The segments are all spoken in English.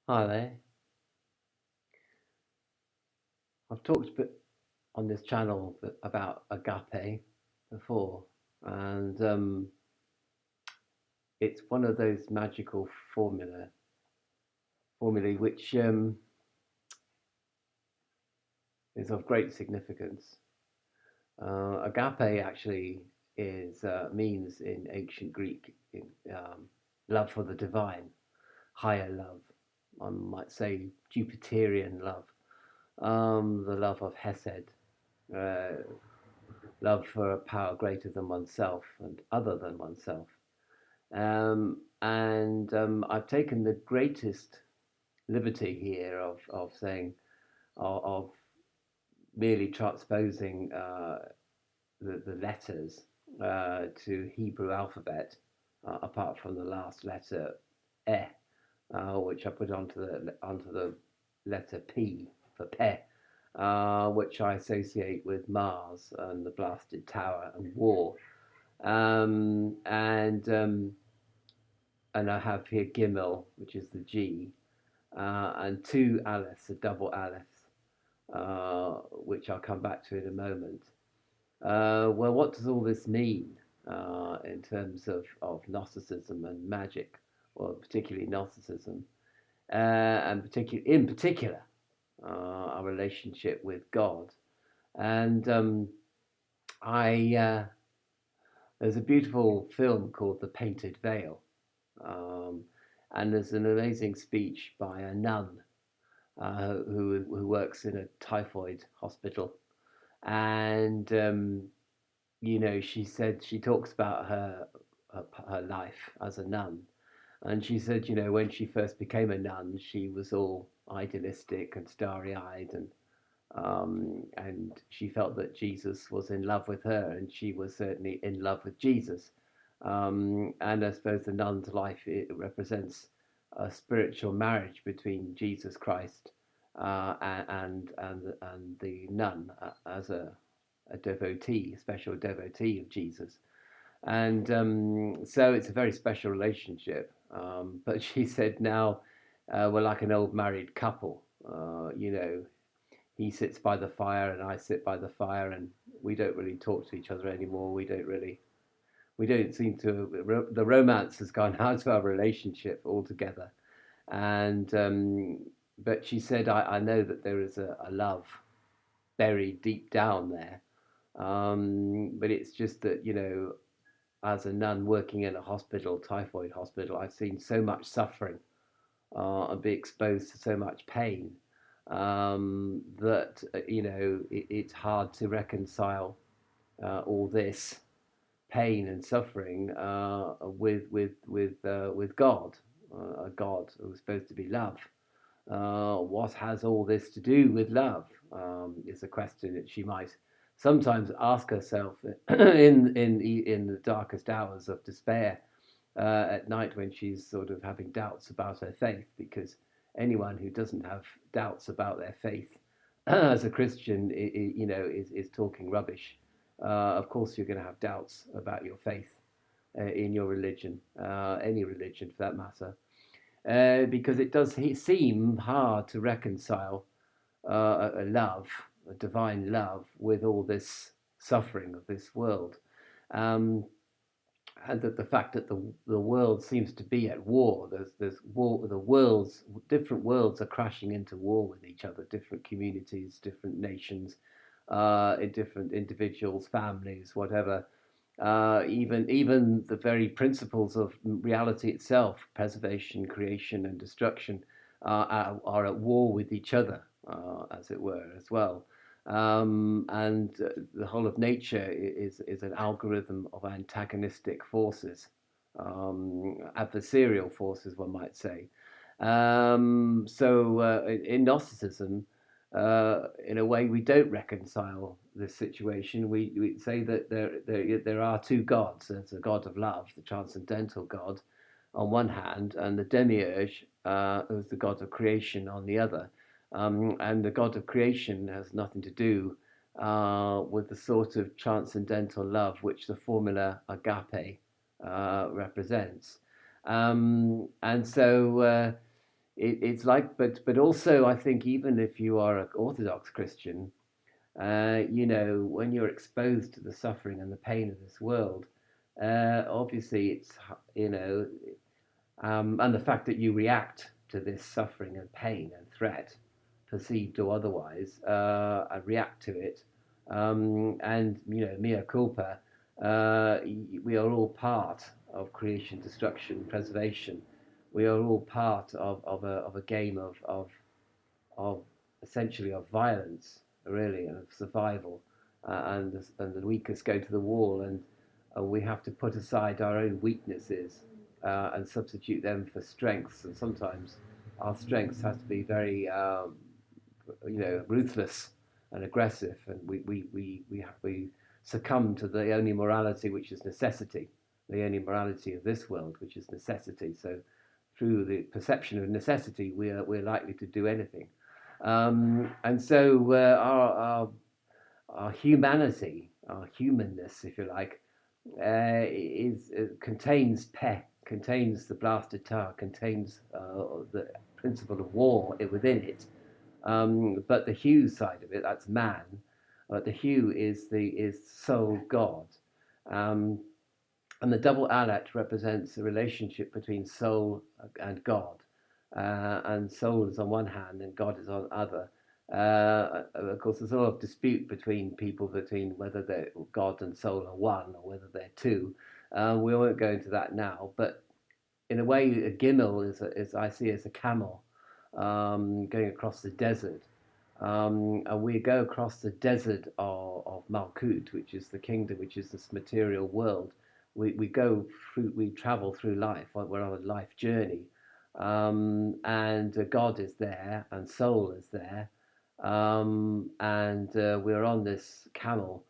Hi there. I've talked a bit on this channel about agape before, and it's one of those magical formulae which is of great significance. Agape actually is means in ancient Greek love for the divine, higher love. One might say Jupiterian love, the love of Hesed, uh, love for a power greater than oneself and other than oneself. And I've taken the greatest liberty here of saying, of merely transposing the letters to Hebrew alphabet, apart from the last letter, E, which I put onto the letter P for Pe, which I associate with Mars and the blasted tower and war. And I have here Gimel, which is the G, and two Aleph, a double Aleph, which I'll come back to in a moment. Well, what does all this mean in terms of Gnosticism and magic, well, particularly Gnosticism, and in particular, our relationship with God? And I there's a beautiful film called The Painted Veil, um, and there's an amazing speech by a nun who works in a typhoid hospital, and she said she talks about her life as a nun, and she said, when she first became a nun, she was all idealistic and starry-eyed, and she felt that Jesus was in love with her, and she was certainly in love with Jesus. And I suppose the nun's life, it represents a spiritual marriage between Jesus Christ and the nun as a devotee, a special devotee of Jesus. And so it's a very special relationship. But she said now we're like an old married couple. He sits by the fire and I sit by the fire, and we don't really talk to each other anymore. We don't seem to. The romance has gone out of our relationship altogether. And but she said, I know that there is a love buried deep down there. But it's just that, as a nun working in a hospital, typhoid hospital, I've seen so much suffering and be exposed to so much pain that it's hard to reconcile all this pain and suffering with God, a God who's supposed to be love. What has all this to do with love? Is a question that she might sometimes ask herself in the darkest hours of despair at night when she's sort of having doubts about her faith, because anyone who doesn't have doubts about their faith as a Christian, is talking rubbish. Of course, you're going to have doubts about your faith in your religion, any religion for that matter, because it does seem hard to reconcile a love, a divine love, with all this suffering of this world. Um, and that the fact that the world seems to be at war. There's war. The worlds, different worlds, are crashing into war with each other. Different communities, different nations, different individuals, families, whatever. Even the very principles of reality itself, preservation, creation, and destruction, are at war with each other, as it were, as well. And the whole of nature is an algorithm of antagonistic forces, adversarial forces, one might say. So in Gnosticism, in a way, we don't reconcile this situation. We say that there are two gods. There's a god of love, the transcendental God, on one hand, and the demiurge, who's the god of creation, on the other. And the God of creation has nothing to do with the sort of transcendental love which the formula agape represents. And so, it's like, but also I think even if you are an Orthodox Christian, when you're exposed to the suffering and the pain of this world, obviously it's, you know, and the fact that you react to this suffering and pain and threat, perceived or otherwise, react to it, and mea culpa, we are all part of creation, destruction, preservation. We are all part of a game of essentially of violence, really, and of survival. And the weakest go to the wall, and we have to put aside our own weaknesses and substitute them for strengths. And sometimes our strengths have to be very, ruthless and aggressive, and we succumb to the only morality which is necessity, the only morality of this world, which is necessity. So through the perception of necessity, we're likely to do anything. And so our humanity, our humanness, if you like, is contains the blasted tar, contains the principle of war within it. But the hue side of it, that's man. The hue is soul God. Um, and the double alet represents the relationship between soul and God. And soul is on one hand and God is on the other. Of course, there's a lot of dispute between people between whether God and soul are one or whether they're two. We won't go into that now, but in a way, a gimel is I see as a camel going across the desert. And we go across the desert of Malkut, which is the kingdom, which is this material world. We travel through life. We're on a life journey, and God is there, and soul is there, and we're on this camel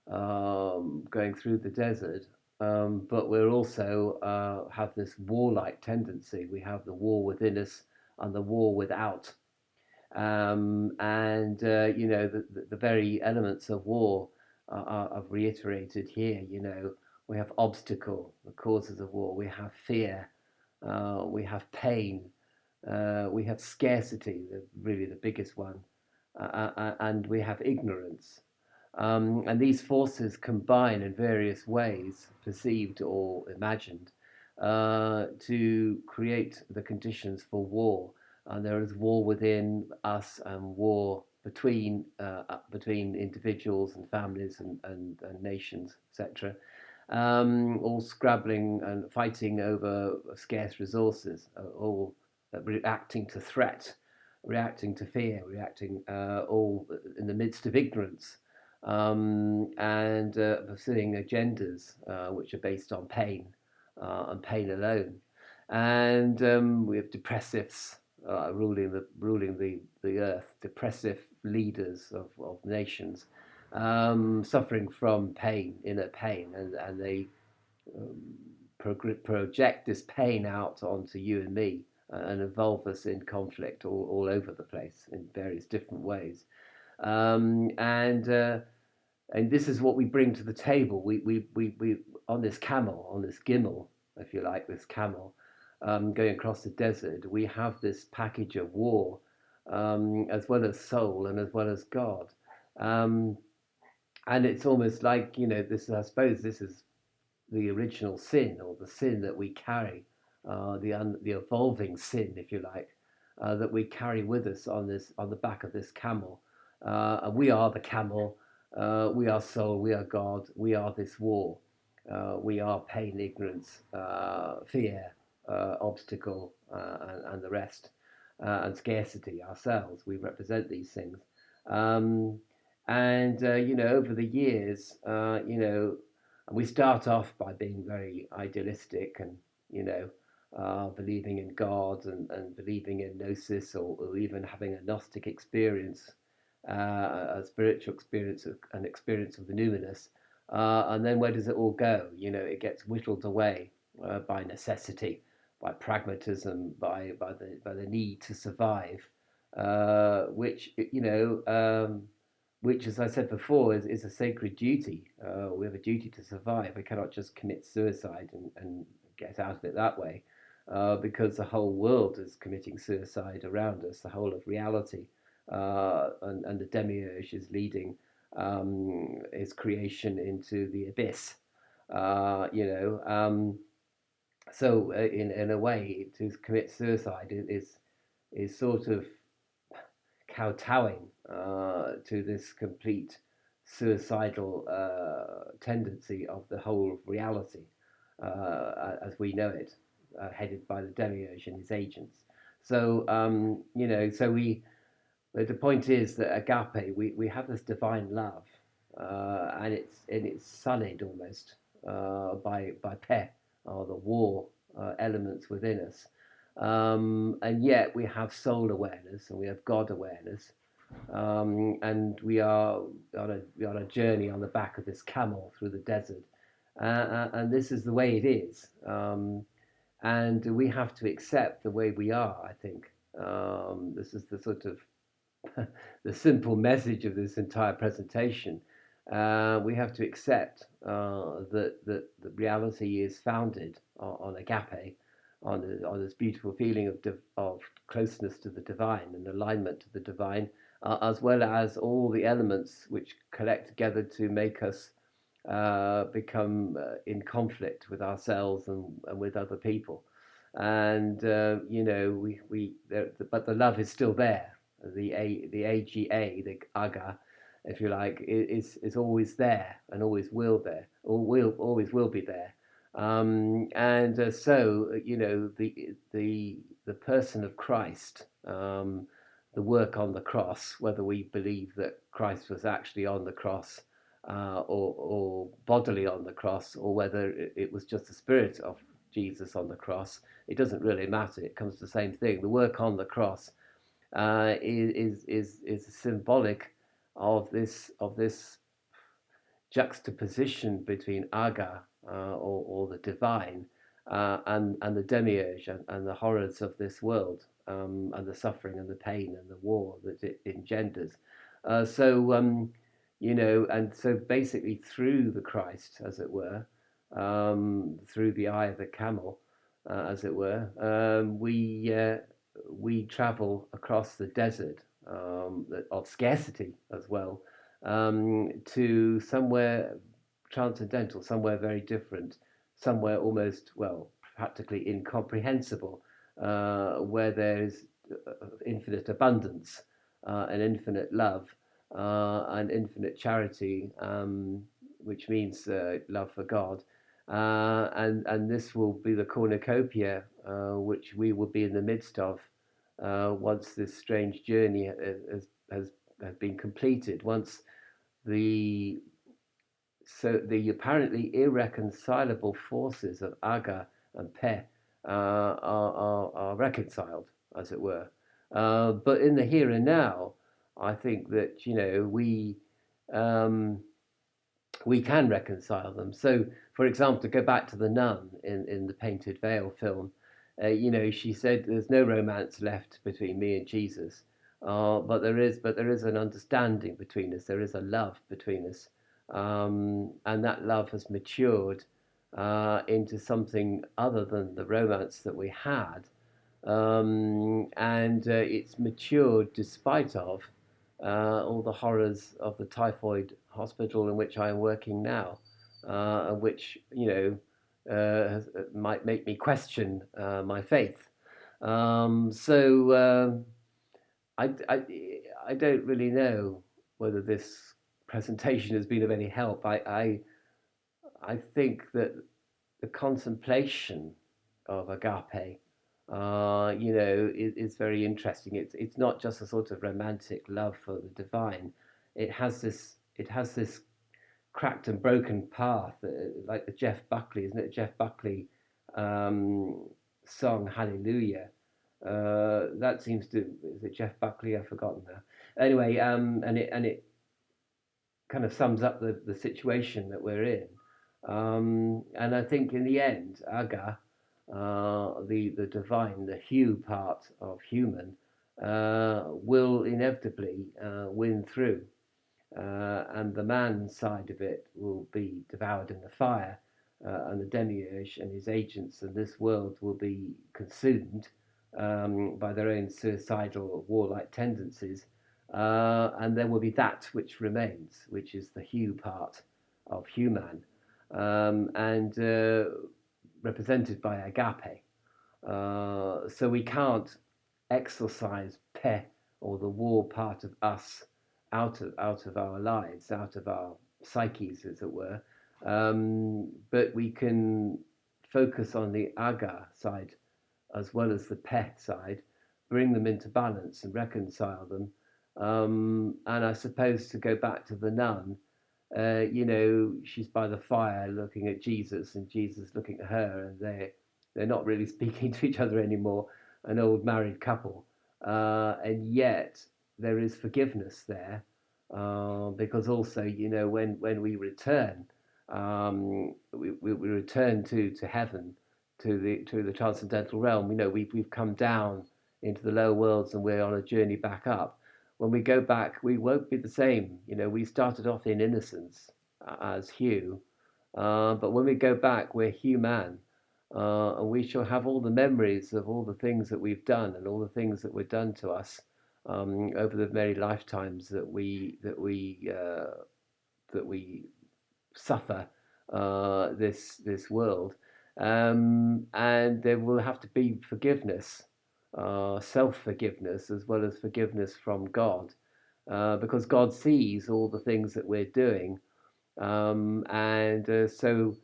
going through the desert. But we're also have this warlike tendency. We have the war within us and the war without. And the very elements of war are reiterated here. We have obstacle, the causes of war. We have fear. We have pain. We have scarcity, really the biggest one, and we have ignorance. And these forces combine in various ways, perceived or imagined, to create the conditions for war. And there is war within us and war between individuals and families and nations, etc. All scrabbling and fighting over scarce resources, all reacting to threat, reacting to fear, reacting all in the midst of ignorance, and pursuing agendas which are based on pain and pain alone. And we have depressives ruling the earth, depressive leaders of nations, suffering from pain, inner pain, and they project this pain out onto you and me and involve us in conflict all over the place in various different ways. And this is what we bring to the table. We on this camel, on this gimel, if you like, this camel going across the desert, we have this package of war, as well as soul and as well as God. Um, and it's almost like, this, I suppose this is the original sin, or the sin that we carry, the evolving sin, if you like, that we carry with us on the back of this camel. And we are the camel. We are soul. We are God. We are this war. We are pain, ignorance, fear, obstacle, and the rest, and scarcity ourselves. We represent these things. Um, and over the years, and we start off by being very idealistic and, believing in God and believing in gnosis, or even having a Gnostic experience, a spiritual experience, an experience of the numinous. And then where does it all go? It gets whittled away by necessity, by pragmatism, by the need to survive, which, as I said before, is a sacred duty. We have a duty to survive. We cannot just commit suicide and get out of it that way. because the whole world is committing suicide around us, the whole of reality, and the demiurge is leading his creation into the abyss. You know, so in a way, to commit suicide is sort of kowtowing to this complete suicidal tendency of the whole of reality as we know it, headed by the demiurge and his agents. So, you know, the point is that agape, we have this divine love, and it's sullied almost by pe, or the war elements within us. And yet we have soul awareness and we have God awareness, and we are on a journey on the back of this camel through the desert, and this is the way it is, and we have to accept the way we are. I think this is the sort of the simple message of this entire presentation. We have to accept that the reality is founded on agape, on this beautiful feeling of closeness to the divine and alignment to the divine, as well as all the elements which collect together to make us become in conflict with ourselves and with other people. And you know, but the love is still there. The AGA, the AGA, if you like, is always there and always will there, or will always will be there. And so you know, the person of Christ, the work on the cross, whether we believe that Christ was actually on the cross, or bodily on the cross, or whether it was just the spirit of Jesus on the cross, it doesn't really matter. It comes to the same thing. The work on the cross is symbolic of this juxtaposition between aga, or the divine, and the demiurge, and the horrors of this world, and the suffering and the pain and the war that it engenders. You know, and so basically through the Christ, as it were, through the eye of the camel, as it were, we travel across the desert of scarcity as well, to somewhere transcendental, somewhere very different, somewhere almost, well, practically incomprehensible, where there's infinite abundance, and infinite love, and infinite charity, which means love for God. And this will be the cornucopia which we will be in the midst of once this strange journey has been completed. Once the the apparently irreconcilable forces of Aga and Pe are reconciled, as it were. But in the here and now, I think that, you know, um, we can reconcile them. So, for example, to go back to the nun in the Painted Veil film, you know, she said, "There's no romance left between me and Jesus, but there is an understanding between us. There is a love between us, and that love has matured into something other than the romance that we had, and it's matured despite of all the horrors of the typhoid hospital in which I am working now, and which, you know, might make me question my faith. I, I don't really know whether this presentation has been of any help. I think that the contemplation of agape, you know, is very interesting. It's not just a sort of romantic love for the divine. It has this cracked and broken path, like the Jeff Buckley, isn't it? Jeff Buckley song Hallelujah. That seems to, is it Jeff Buckley? I've forgotten now. Anyway, and it kind of sums up the situation that we're in. And I think in the end, Aga, the divine, the hue part of human, will inevitably win through, and the man side of it will be devoured in the fire, and the demiurge and his agents and this world will be consumed by their own suicidal warlike tendencies, and there will be that which remains, which is the hue part of human, and represented by agape. So we can't exorcise pe, or the war part of us, out of our lives, out of our psyches, as it were. But we can focus on the aga side as well as the pe side, bring them into balance and reconcile them. And I suppose, to go back to the nun, she's by the fire looking at Jesus, and Jesus looking at her, and they're not really speaking to each other anymore, an old married couple, and yet there is forgiveness there, because also, when we return, we return to heaven, to the transcendental realm. We've come down into the lower worlds, and we're on a journey back up. When we go back, we won't be the same. We started off in innocence as Hugh, but when we go back, we're human, and we shall have all the memories of all the things that we've done and all the things that were done to us over the many lifetimes that we suffer this world, and there will have to be forgiveness, self forgiveness, as well as forgiveness from God, because God sees all the things that we're doing, and so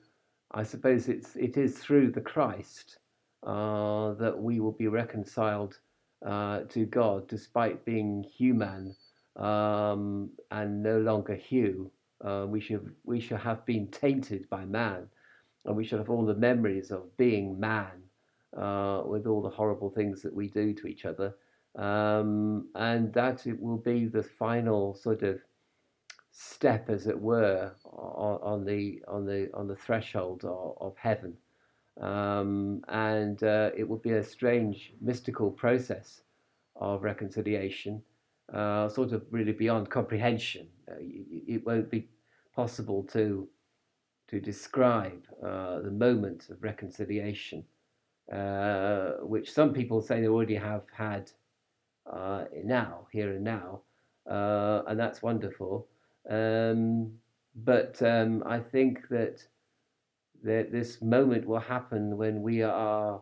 I suppose it is through the Christ that we will be reconciled to God, despite being human, and no longer Hugh. We shall have been tainted by man, and we shall have all the memories of being man, with all the horrible things that we do to each other, and that it will be the final sort of step, as it were, on the threshold of heaven, and it will be a strange mystical process of reconciliation, sort of really beyond comprehension. It won't be possible to describe the moment of reconciliation, which some people say they already have had now, here and now, and that's wonderful. But I think that this moment will happen when we are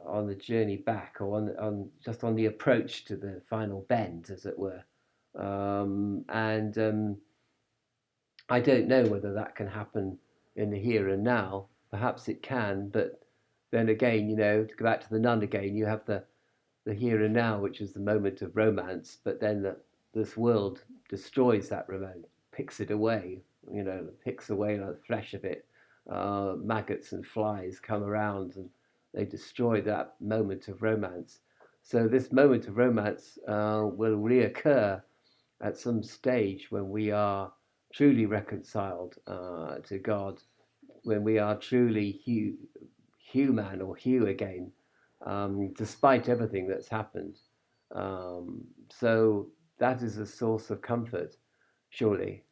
on the journey back, or just on the approach to the final bend, as it were. And I don't know whether that can happen in the here and now. Perhaps it can, but then again, to go back to the nun again, you have the here and now, which is the moment of romance, but then this world destroys that romance, picks it away, picks away the flesh of it. Maggots and flies come around, and they destroy that moment of romance. So this moment of romance will reoccur at some stage when we are truly reconciled to God, when we are truly human, or Hugh again, despite everything that's happened. So that is a source of comfort, surely.